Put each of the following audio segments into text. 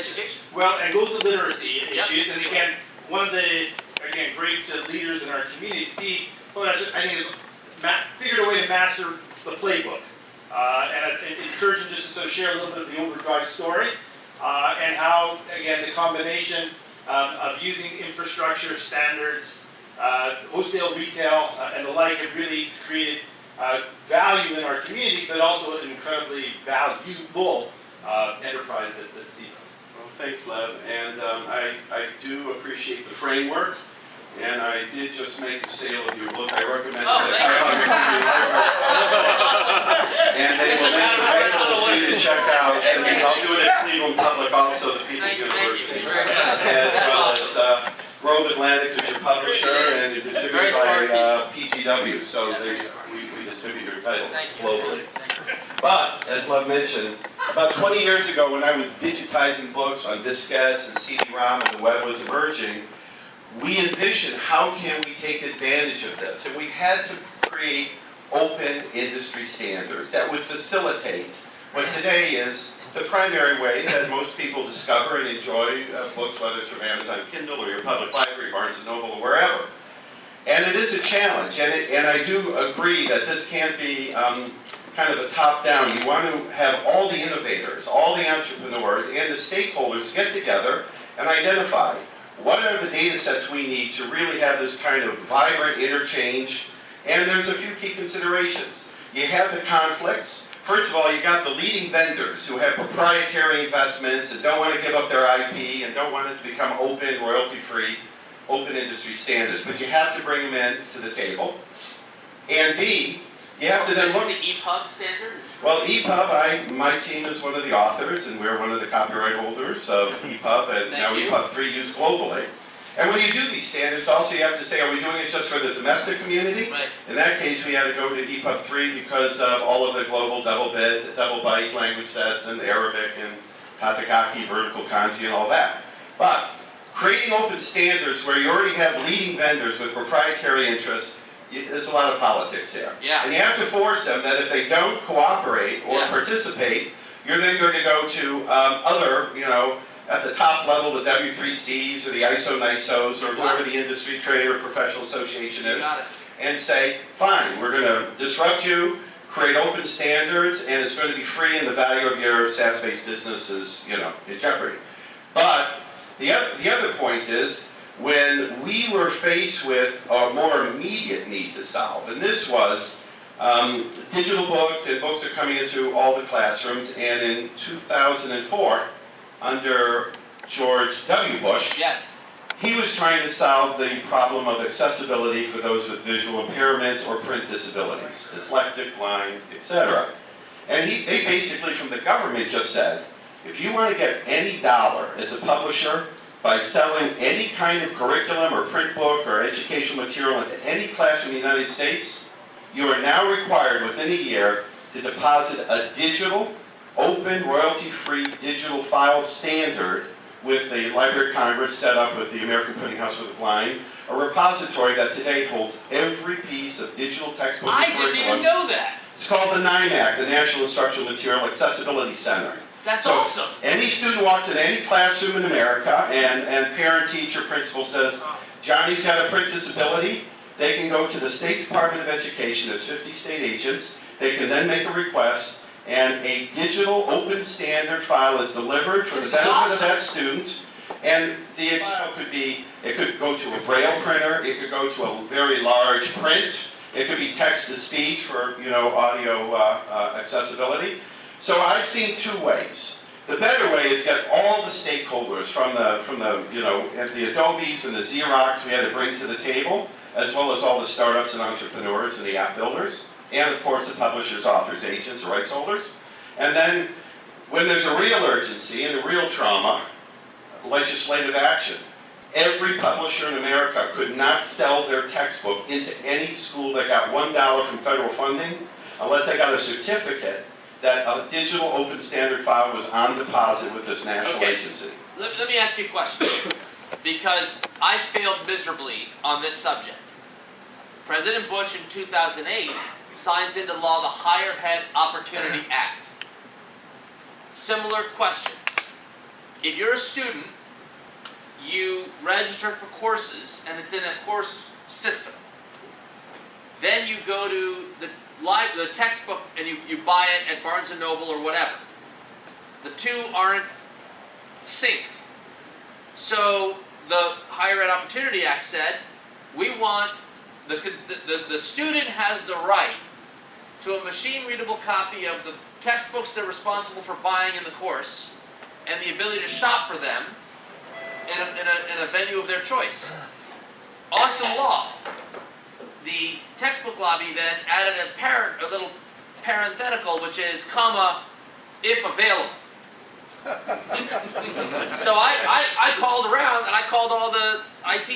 education. Well, and go to literacy Yep. issues. And again, one of the great leaders in our community, Steve Potash, I think has figured a way to master the playbook. And I encourage him just to sort of share a little bit of the OverDrive story and how, again, the combination of using infrastructure standards, wholesale retail, and the like have really created value in our community, but also an incredibly valuable enterprise that Steve has. Well, thanks, Lev. And I do appreciate the framework. And I did just make the sale of your book. I recommend it. And they will make it available for you to check out. And I'll do it at Cleveland Public, also the People's University, as well as Grove Atlantic, who's your publisher, and you're distributed by PGW. So we distribute your title globally. But, as Lev mentioned, about 20 years ago when I was digitizing books on diskettes and CD-ROM and the web was emerging, we envisioned how can we take advantage of this. And we had to create open industry standards that would facilitate what today is the primary way that most people discover and enjoy books, whether it's from Amazon Kindle or your public library, Barnes & Noble, or wherever. And it is a challenge, and I do agree that this can't be kind of a top-down. You want to have all the innovators, all the entrepreneurs, and the stakeholders get together and identify what are the data sets we need to really have this kind of vibrant interchange. And there's a few key considerations. You have the conflicts. First of all, you got the leading vendors who have proprietary investments and don't want to give up their IP and don't want it to become open, royalty-free, open industry standards. But you have to bring them in to the table. And B, you have to then look... the EPUB standards? Well, EPUB, my team is one of the authors, and we're one of the copyright holders of EPUB, and now EPUB 3 used globally. And when you do these standards, also you have to say, are we doing it just for the domestic community? Right. In that case, we had to go to EPUB 3 because of all of the global double byte language sets, and Arabic, and Patagaki, vertical kanji, and all that. But creating open standards where you already have leading vendors with proprietary interests, there's a lot of politics there. Yeah. And you have to force them that if they don't cooperate or participate, you're then going to go to other, at the top level, the W3Cs or the ISO-NISOs or whoever the industry trade or professional association is, and say, fine, we're going to disrupt you, create open standards, and it's going to be free and the value of your SaaS-based business is, in jeopardy. But the other point is, when we were faced with a more immediate need to solve, and this was digital books, and books are coming into all the classrooms, and in 2004, under George W. Bush, he was trying to solve the problem of accessibility for those with visual impairments or print disabilities, dyslexic, blind, etc. And they basically, from the government, just said, if you want to get any dollar as a publisher, by selling any kind of curriculum or print book or educational material into any classroom in the United States, you are now required within a year to deposit a digital, open, royalty-free digital file standard with the Library of Congress set up with the American Printing House for the Blind, a repository that today holds every piece of digital textbook and curriculum. I didn't even know that. It's called the NIMAC, the National Instructional Material Accessibility Center. That's awesome. Any student walks into any classroom in America and parent, teacher, principal says, Johnny's got a print disability, they can go to the State Department of Education, there's 50 state agents, they can then make a request, and a digital open standard file is delivered for the benefit of that student. And the file it could go to a Braille printer, it could go to a very large print, it could be text-to-speech for audio accessibility. So I've seen two ways. The better way is get all the stakeholders from the Adobes and the Xerox we had to bring to the table, as well as all the startups and entrepreneurs and the app builders, and of course the publishers, authors, agents, rights holders. And then when there's a real urgency and a real trauma, legislative action. Every publisher in America could not sell their textbook into any school that got $1 from federal funding unless they got a certificate that a digital open standard file was on deposit with this national agency. Let me ask you a question, because I failed miserably on this subject. President Bush in 2008 signs into law the Higher Ed Opportunity Act. Similar question. if you're a student, you register for courses, and it's in a course system. Then you go to the textbook and you buy it at Barnes & Noble or whatever. The two aren't synced. So the Higher Ed Opportunity Act said, we want, the student has the right to a machine-readable copy of the textbooks they're responsible for buying in the course, and the ability to shop for them in a venue of their choice. Awesome law. The textbook lobby then added a little parenthetical, which is, comma, if available. So I called around, and I called all the IT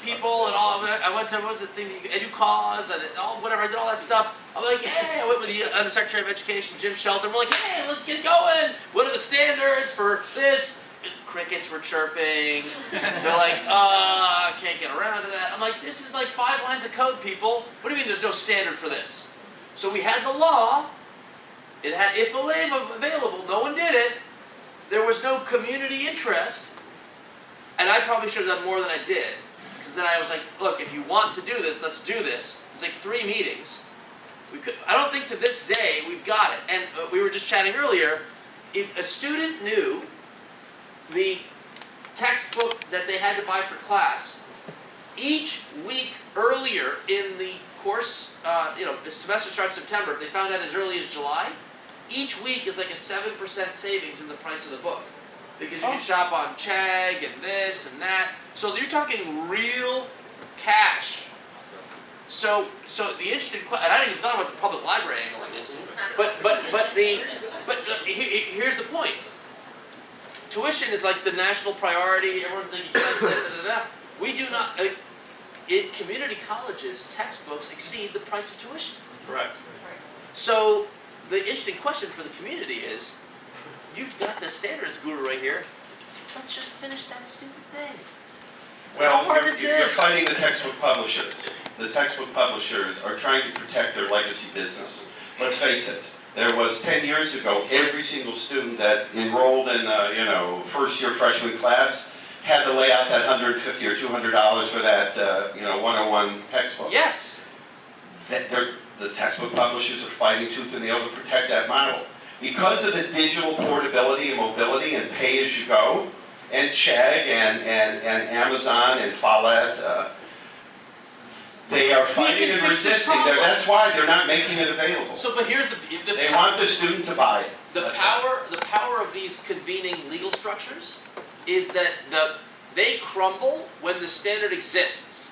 people and all of it. I went to, what was the thing, EduCause and whatever, I did all that stuff. I'm like, hey, I went with the Undersecretary of Education, Jim Shelton. We're like, hey, let's get going. What are the standards for this? Crickets were chirping. They're like, I can't get around to that. I'm like, this is like 5 lines of code, people. What do you mean there's no standard for this? So we had the law. It had if available. No one did it. There was no community interest. And I probably should have done more than I did. Because then I was like, look, if you want to do this, let's do this. It's like 3 meetings. I don't think to this day we've got it. And we were just chatting earlier. If a student knew the textbook that they had to buy for class, each week earlier in the course, the semester starts September, if they found out as early as July, each week is like a 7% savings in the price of the book. Because you can shop on Chegg and this and that. So you're talking real cash. So the interesting question, and I didn't even thought about the public library angle in this, but here's the point. Tuition is like the national priority. Everyone's like expensive. We do not. In community colleges, textbooks exceed the price of tuition. Correct. So the interesting question for the community is, you've got the standards guru right here. Let's just finish that stupid thing. Well, How hard is you're this? fighting the textbook publishers. The textbook publishers are trying to protect their legacy business. Let's face it. There was 10 years ago, every single student that enrolled in, first-year freshman class had to lay out that $150 or $200 for that, 101 textbook. Yes. The textbook publishers are fighting tooth and nail to protect that model. Because of the digital portability and mobility and pay-as-you-go, and Chegg and Amazon and Follett, they are fighting and resisting. That's why they're not making it available. So, but here's the They want the student to buy it. The power of these convening legal structures is that they crumble when the standard exists.